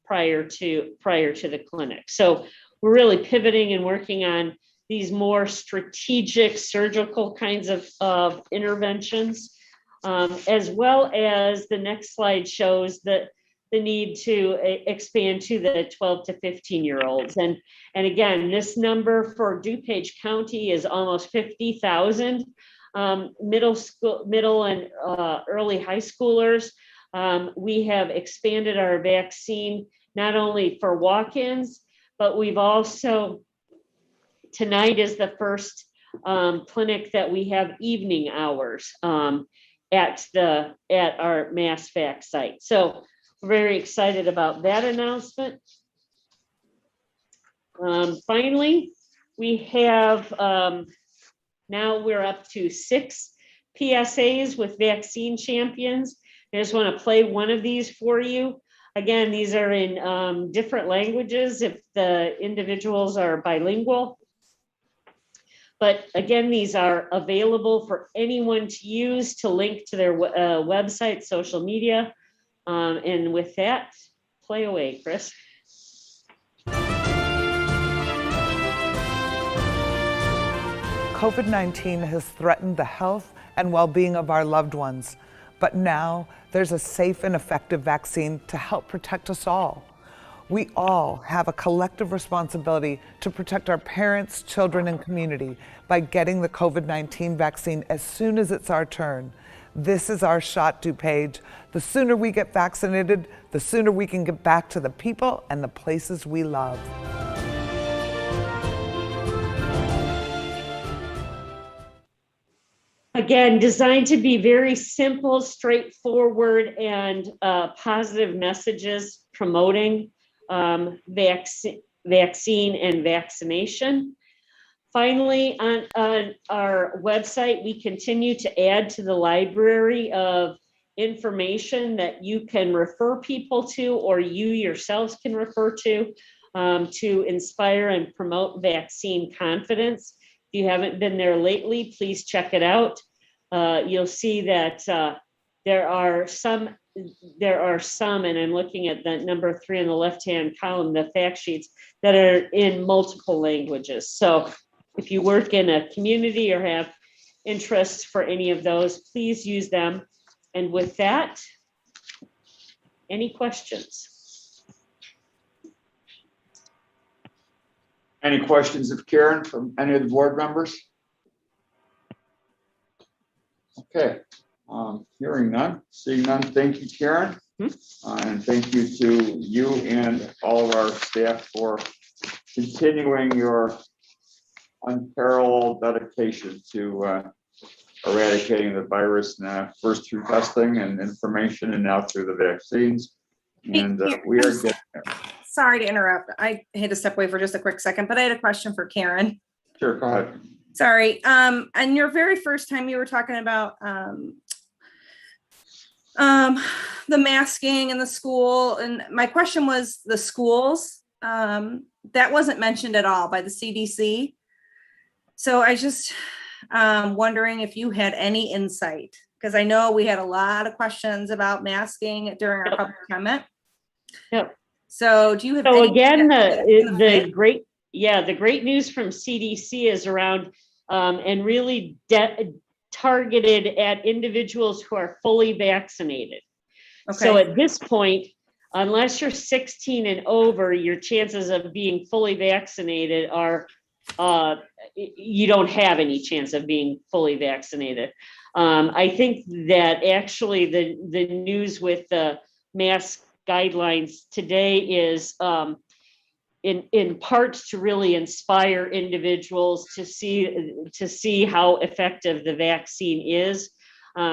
S5: prior to the clinic. So we're really pivoting and working on these more strategic surgical kinds of interventions, as well as the next slide shows that the need to expand to the 12 to 15-year-olds. And again, this number for DuPage County is almost 50,000. Middle and early high schoolers. We have expanded our vaccine not only for walk-ins, but we've also, tonight is the first clinic that we have evening hours at our MassVac site. So we're very excited about that announcement. Finally, we have now we're up to 6 PSAs with Vaccine Champions. I just want to play one of these for you. Again, these are in different languages if the individuals are bilingual. But again, these are available for anyone to use to link to their website, social media. And with that, play away, Chris.
S6: COVID-19 has threatened the health and well-being of our loved ones, but now there's a safe and effective vaccine to help protect us all. We all have a collective responsibility to protect our parents, children, and community by getting the COVID-19 vaccine as soon as it's our turn. This is our shot, DuPage. The sooner we get vaccinated, the sooner we can get back to the people and the places we love.
S5: Again, designed to be very simple, straightforward, and positive messages promoting vaccine and vaccination. Finally, on our website, we continue to add to the library of information that you can refer people to, or you yourselves can refer to inspire and promote vaccine confidence. If you haven't been there lately, please check it out. You'll see that there are some, and I'm looking at the number 3 on the left-hand column, the fact sheets that are in multiple languages. So if you work in a community or have interests for any of those, please use them. And with that, any questions?
S1: Any questions of Karen from any of the board members? Okay, hearing none, seeing none. Thank you, Karen. And thank you to you and all of our staff for continuing your unparalleled dedication to eradicating the virus, first through testing and information and now through the vaccines. And we are getting there.
S3: Sorry to interrupt. I had to step away for just a quick second, but I had a question for Karen.
S1: Sure, go ahead.
S3: Sorry. And your very first time you were talking about the masking in the school, and my question was the schools. That wasn't mentioned at all by the CDC. So I just wondering if you had any insight, because I know we had a lot of questions about masking during our public comment.
S5: Yep.
S3: So do you have?
S5: So
S3: any-
S5: again, the great news from CDC is around and really targeted at individuals who are fully vaccinated. So
S3: Okay.
S5: at this point, unless you're 16 and over, your chances of being fully vaccinated are, you don't have any chance of being fully vaccinated. I think that actually the news with the mask guidelines today is in part to really inspire individuals to see how effective the vaccine is.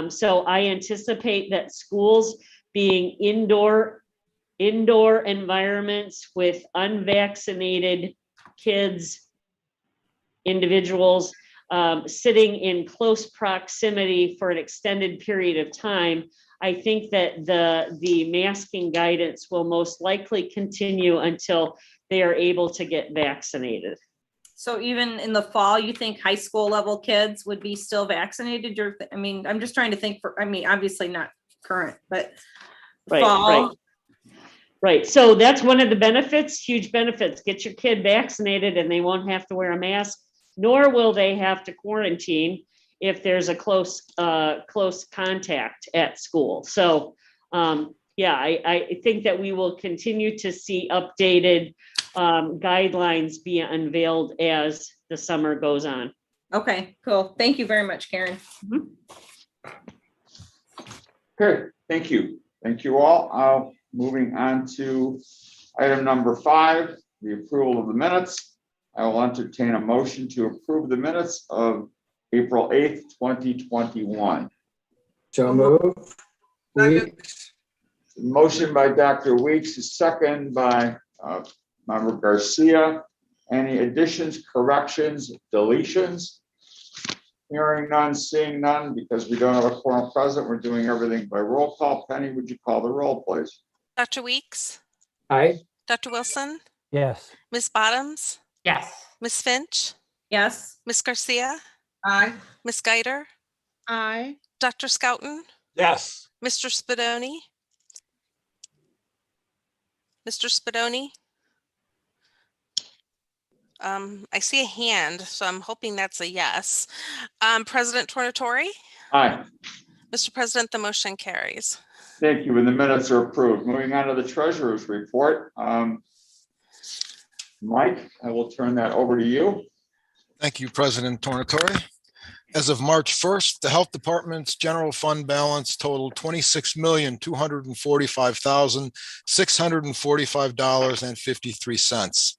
S5: So I anticipate that schools being indoor environments with unvaccinated kids, individuals sitting in close proximity for an extended period of time. I think that the masking guidance will most likely continue until they are able to get vaccinated.
S3: So even in the fall, you think high school level kids would be still vaccinated? I mean, I'm just trying to think obviously not current, but fall.
S5: Right. So that's one of the benefits, huge benefits. Get your kid vaccinated and they won't have to wear a mask, nor will they have to quarantine if there's a close contact at school. So I think that we will continue to see updated guidelines be unveiled as the summer goes on.
S3: Okay, cool. Thank you very much, Karen.
S1: Okay, thank you. Thank you all. Moving on to item number 5, the approval of the minutes. I will entertain a motion to approve the minutes of April 8th, 2021.
S4: So moved. Weeks.
S1: Motion by Dr. Weeks, second by Member Garcia. Any additions, corrections, deletions? Hearing none, seeing none, because we don't have a quorum present, we're doing everything by roll call. Penny, would you call the roll, please?
S2: Dr. Weeks,
S4: Aye.
S2: Dr. Wilson,
S4: Yes.
S2: Ms. Bottoms,
S3: Yes.
S2: Ms. Finch,
S3: Yes.
S2: Ms. Garcia,
S3: Aye.
S2: Ms. Geider,
S3: Aye.
S2: Dr. Scouten,
S4: Yes.
S2: Mr. Spadoni. Mr. Spadoni? I see a hand, so I'm hoping that's a yes. President Tornatore?
S1: Aye.
S2: Mr. President, the motion carries.
S1: Thank you, and the minutes are approved. Moving on to the treasurer's report. Mike, I will turn that over to you.
S7: Thank you, President Tornatore. As of March 1st, the Health Department's general fund balance totaled $26,245,645.53.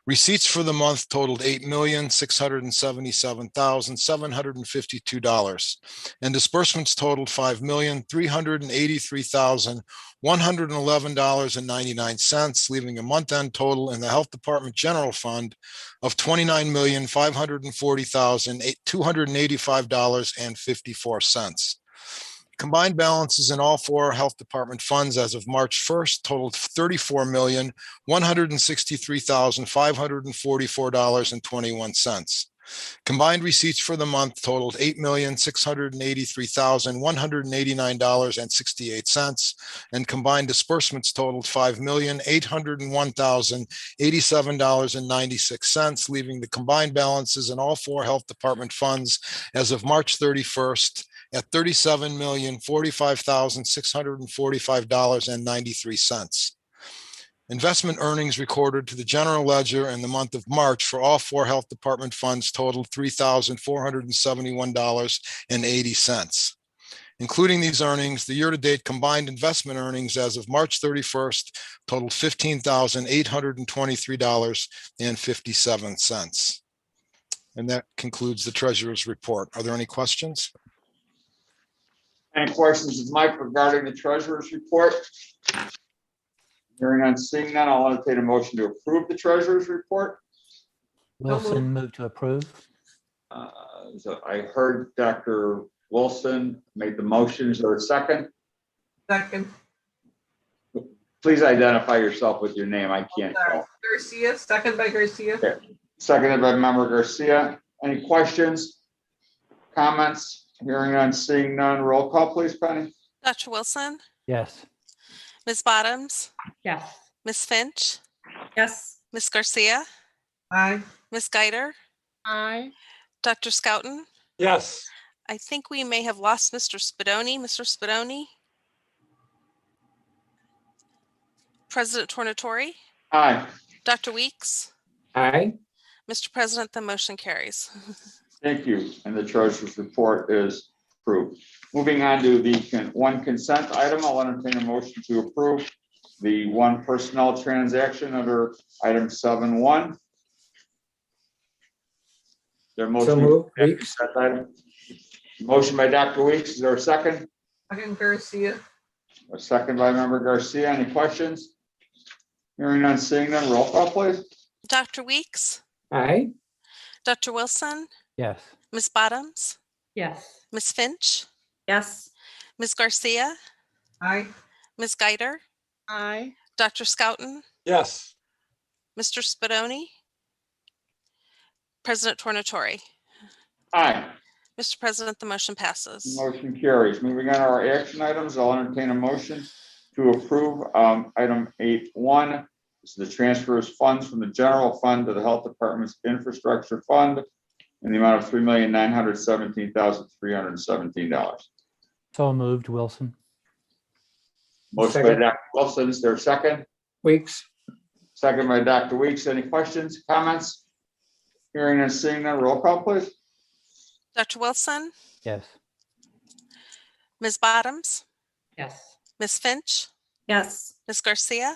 S7: Receipts for the month totaled $8,677,752, and disbursements totaled $5,383,111.99, leaving a month-end total in the Health Department General Fund of $29,540,285.54. Combined balances in all 4 health department funds as of March 1st totaled $34,163,544.21. Combined receipts for the month totaled $8,683,189.68, and combined disbursements totaled $5,801,087.96, leaving the combined balances in all 4 health department funds as of March 31st at $37,045,645.93. Investment earnings recorded to the general ledger in the month of March for all 4 health department funds totaled $3,471.80. Including these earnings, the year-to-date combined investment earnings as of March 31st totaled $15,823.57. And that concludes the treasurer's report. Are there any questions?
S1: Any questions of Mike regarding the treasurer's report? Hearing none, seeing none, I'll entertain a motion to approve the treasurer's report.
S8: Wilson, move to approve.
S1: So I heard Dr. Wilson made the motion. Is there a second?
S9: Second.
S1: Please identify yourself with your name. I can't tell.
S9: Garcia, second by Garcia.
S1: Okay. Seconded by member Garcia. Any questions? Comments? Hearing none, seeing none. Roll call, please, Penny.
S2: Dr. Wilson,
S8: Yes.
S2: Ms. Bottoms,
S5: Yes.
S2: Ms. Finch,
S3: Yes.
S2: Ms. Garcia,
S9: Aye.
S2: Ms. Geider,
S5: Aye.
S2: Dr. Scouten.
S4: Yes.
S2: I think we may have lost Mr. Spadoni. Mr. Spadoni? President Tornatore?
S1: Aye.
S2: Dr. Weeks?
S4: Aye.
S2: Mr. President, the motion carries.
S1: Thank you. And the treasurer's report is approved. Moving on to the one consent item, I'll entertain a motion to approve the one personnel transaction under item 7.1. There a
S4: So
S1: motion?
S4: moved. Weeks.
S1: Consent item? Motion by Dr. Weeks. Is there a second?
S9: Second Garcia.
S1: A second by member Garcia. Any questions? Hearing none, seeing none. Roll call, please.
S2: Dr. Weeks?
S4: Aye.
S2: Dr. Wilson?
S8: Yes.
S2: Ms. Bottoms?
S5: Yes.
S2: Ms. Finch?
S3: Yes.
S2: Ms. Garcia?
S9: Aye.
S2: Ms. Geider?
S5: Aye.
S2: Dr. Scouten?
S4: Yes.
S2: Mr. Spadoni? President Tornatore?
S1: Aye.
S2: Mr. President, the motion passes.
S1: Motion carries. Moving on to our action items, I'll entertain a motion to approve item 8.1. This is the transfer of funds from the general fund to the health department's infrastructure fund in the amount of $3,917,317.
S8: So moved, Wilson.
S1: Motion by
S4: Second.
S1: Dr. Wilson. Is there a second?
S4: Weeks.
S1: Second by Dr. Weeks. Any questions, comments? Hearing and seeing none. Roll call, please.
S2: Dr. Wilson?
S8: Yes.
S2: Ms. Bottoms?
S5: Yes.
S2: Ms. Finch?
S3: Yes.
S2: Ms. Garcia?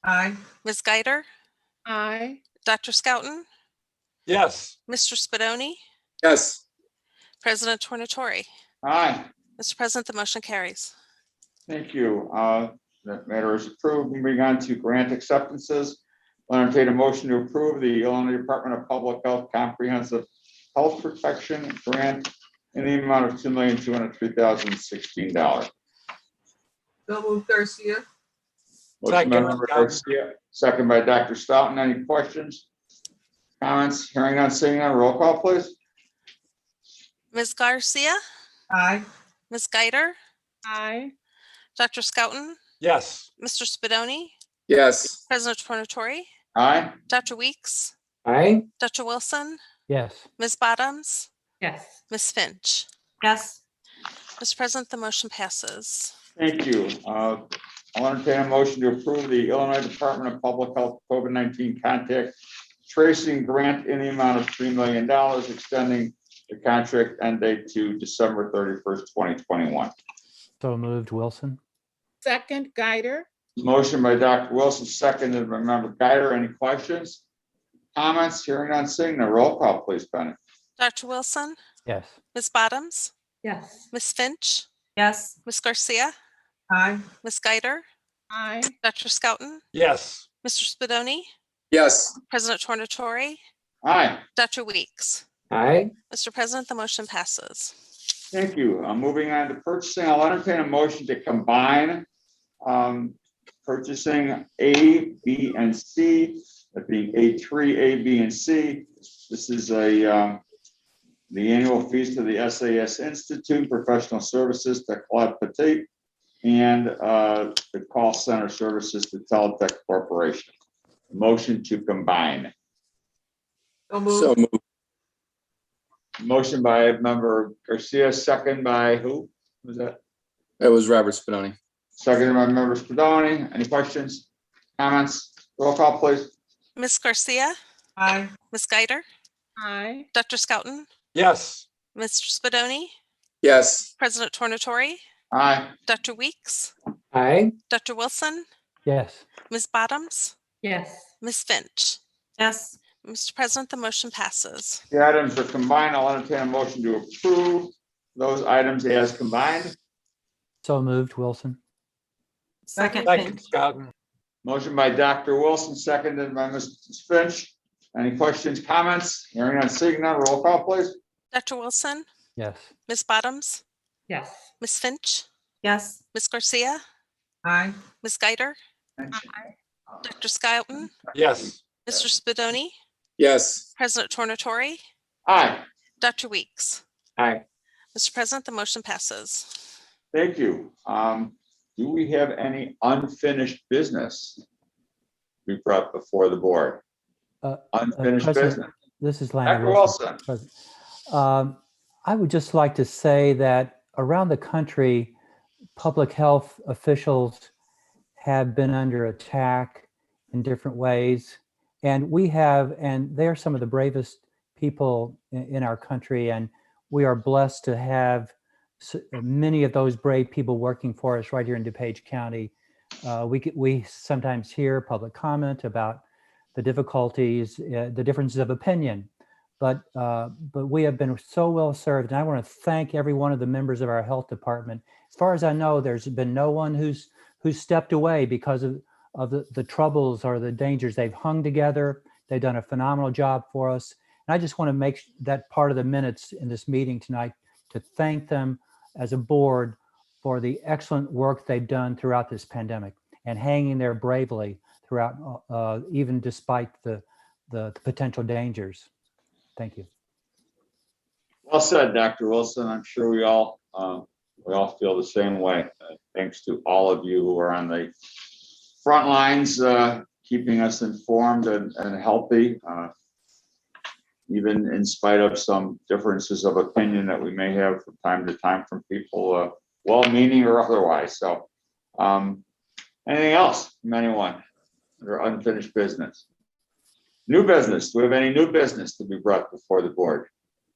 S9: Aye.
S2: Ms. Geider?
S5: Aye.
S2: Dr. Scouten?
S4: Yes.
S2: Mr. Spadoni?
S4: Yes.
S2: President Tornatore?
S1: Aye.
S2: Mr. President, the motion carries.
S1: Thank you. That matter is approved. Moving on to grant acceptances. I'll entertain a motion to approve the Illinois Department of Public Health Comprehensive Health Protection Grant in the amount of $2,203,016.
S9: So moved Garcia.
S1: Motion by
S4: Second.
S1: member Garcia, second by Dr. Stoughton. Any questions? Comments? Hearing none, seeing none. Roll call, please.
S2: Ms. Garcia?
S9: Aye.
S2: Ms. Geider?
S5: Aye.
S2: Dr. Scouten?
S4: Yes.
S2: Mr. Spadoni?
S4: Yes.
S2: President Tornatore?
S1: Aye.
S2: Dr. Weeks?
S4: Aye.
S2: Dr. Wilson?
S8: Yes.
S2: Ms. Bottoms?
S5: Yes.
S2: Ms. Finch?
S3: Yes.
S2: Mr. President, the motion passes.
S1: Thank you. I'll entertain a motion to approve the Illinois Department of Public Health COVID-19 contact tracing grant in the amount of $3 million, extending the contract end date to December 31st, 2021.
S8: So moved, Wilson.
S10: Second, Guider.
S1: Motion by Dr. Wilson, seconded by member Geider. Any questions? Comments? Hearing none, seeing none. Roll call, please, Penny.
S2: Dr. Wilson?
S8: Yes.
S2: Ms. Bottoms?
S5: Yes.
S2: Ms. Finch?
S3: Yes.
S2: Ms. Garcia?
S9: Aye.
S2: Ms. Geider?
S10: Aye.
S2: Dr. Scouten?
S4: Yes.
S2: Mr. Spadoni?
S4: Yes.
S2: President Tornatore?
S1: Aye.
S2: Dr. Weeks?
S4: Aye.
S2: Mr. President, the motion passes.
S1: Thank you. Moving on to purchasing, I'll entertain a motion to combine purchasing A, B, and C, that being A3, A, B, and C. This is the annual fees to the SAS Institute, professional services to Claude Petit, and the call center services to Teletech Corporation. Motion to combine.
S9: So moved.
S4: moved.
S1: Motion by member Garcia, second by who? Was that?
S11: That was Robert Spinoni.
S1: Second by member Spadoni. Any questions? Comments? Roll call, please.
S2: Ms. Garcia,
S9: Aye.
S2: Ms. Geider,
S10: Aye.
S2: Dr. Scouten,
S4: Yes.
S2: Mr. Spadoni,
S4: Yes.
S2: President Tornatore,
S1: Aye.
S2: Dr. Weeks,
S4: Aye.
S2: Dr. Wilson,
S8: Yes.
S2: Ms. Bottoms,
S9: Yes.
S2: Ms. Finch.
S3: Yes.
S2: Mr. President, the motion passes.
S1: The items are combined. I'll entertain a motion to approve those items as combined.
S8: So moved, Wilson.
S3: Second.
S4: Second, Scouten.
S1: Motion by Dr. Wilson, seconded by Mrs. Finch. Any questions, comments? Hearing none, seeing none, roll call, please.
S2: Dr. Wilson,
S8: Yes.
S2: Ms. Bottoms,
S9: Yes.
S2: Ms. Finch,
S3: Yes.
S2: Ms. Garcia,
S9: Aye.
S2: Ms. Geider, Dr. Scouten,
S4: Yes.
S2: Mr. Spadoni,
S4: Yes.
S2: President Tornatore,
S1: Aye.
S2: Dr. Weeks.
S4: Aye.
S2: Mr. President, the motion passes.
S1: Thank you. Do we have any unfinished business to be brought before the board? Unfinished
S8: President,
S1: business.
S8: This is Lanny
S1: Dr.
S8: Wilson.
S1: Wilson.
S8: President. I would just like to say that around the country, public health officials have been under attack in different ways. And they're some of the bravest people in our country. And we are blessed to have many of those brave people working for us right here in DuPage County. We sometimes hear public comment about the difficulties, the differences of opinion, but we have been so well served. And I want to thank every one of the members of our health department. As far as I know, there's been no one who's stepped away because of the troubles or the dangers. They've hung together. They've done a phenomenal job for us. And I just want to make that part of the minutes in this meeting tonight to thank them as a board for the excellent work they've done throughout this pandemic and hanging there bravely throughout, even despite the potential dangers. Thank you.
S1: Well said, Dr. Wilson. I'm sure we all feel the same way. Thanks to all of you who are on the front lines, keeping us informed and healthy, even in spite of some differences of opinion that we may have from time to time from people, well-meaning or otherwise. So, anything else from anyone or unfinished business? New business. Do we have any new business to be brought before the board?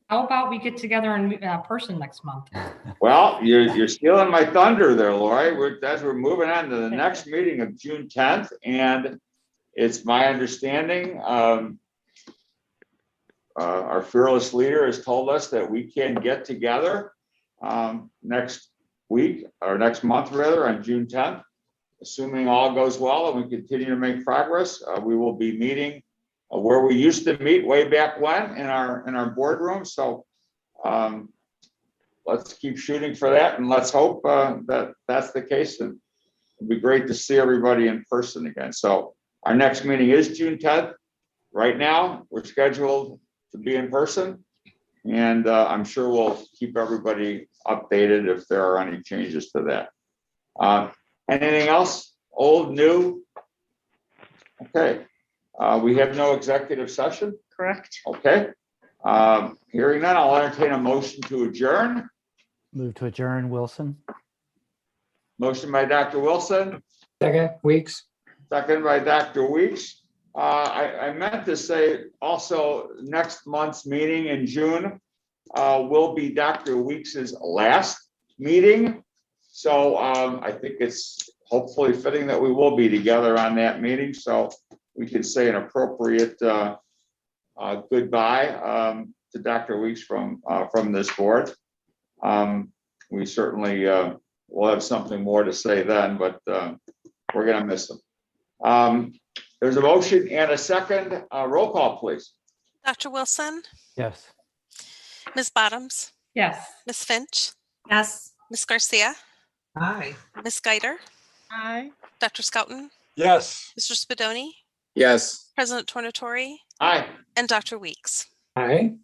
S11: How about we get together in person next month?
S1: Well, you're stealing my thunder there, Lori. We're moving on to the next meeting of June 10th, and it's my understanding our fearless leader has told us that we can get together next week or next month rather on June 10th. Assuming all goes well and we continue to make progress, we will be meeting where we used to meet way back when in our boardroom. So let's keep shooting for that, and let's hope that that's the case. And it'd be great to see everybody in person again. So our next meeting is June 10th. Right now, we're scheduled to be in person, and I'm sure we'll keep everybody updated if there are any changes to that. Anything else? Old, new? Okay. We have no executive session.
S5: Correct.
S1: Okay. Hearing none, I'll entertain a motion to adjourn.
S8: Move to adjourn, Wilson.
S1: Motion by Dr. Wilson,
S4: Second, Weeks.
S1: second by Dr. Weeks. I meant to say also next month's meeting in June will be Dr. Weeks's last meeting. So I think it's hopefully fitting that we will be together on that meeting. So we can say an appropriate goodbye to Dr. Weeks from this board. We certainly will have something more to say then, but we're going to miss him. There's a motion and a second. Roll call, please.
S2: Dr. Wilson,
S8: Yes.
S2: Ms. Bottoms,
S11: Yes.
S2: Ms. Finch,
S3: Yes.
S2: Ms. Garcia,
S9: Aye.
S2: Ms. Geider,
S10: Aye.
S2: Dr. Scouten,
S4: Yes.
S2: Mr. Spadoni,
S4: Yes.
S2: President Tornatore,
S1: Aye.
S2: and Dr. Weeks.
S4: Aye.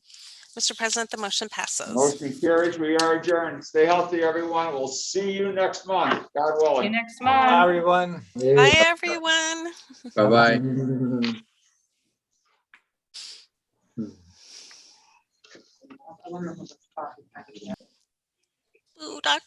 S2: Mr. President, the motion passes.
S1: Motion carries. We are adjourned. Stay healthy, everyone. We'll see you next month. God
S11: See you
S1: willing.
S11: next month.
S4: Everyone.
S2: Bye, everyone.
S4: Bye-bye.
S2: Ooh, Dr.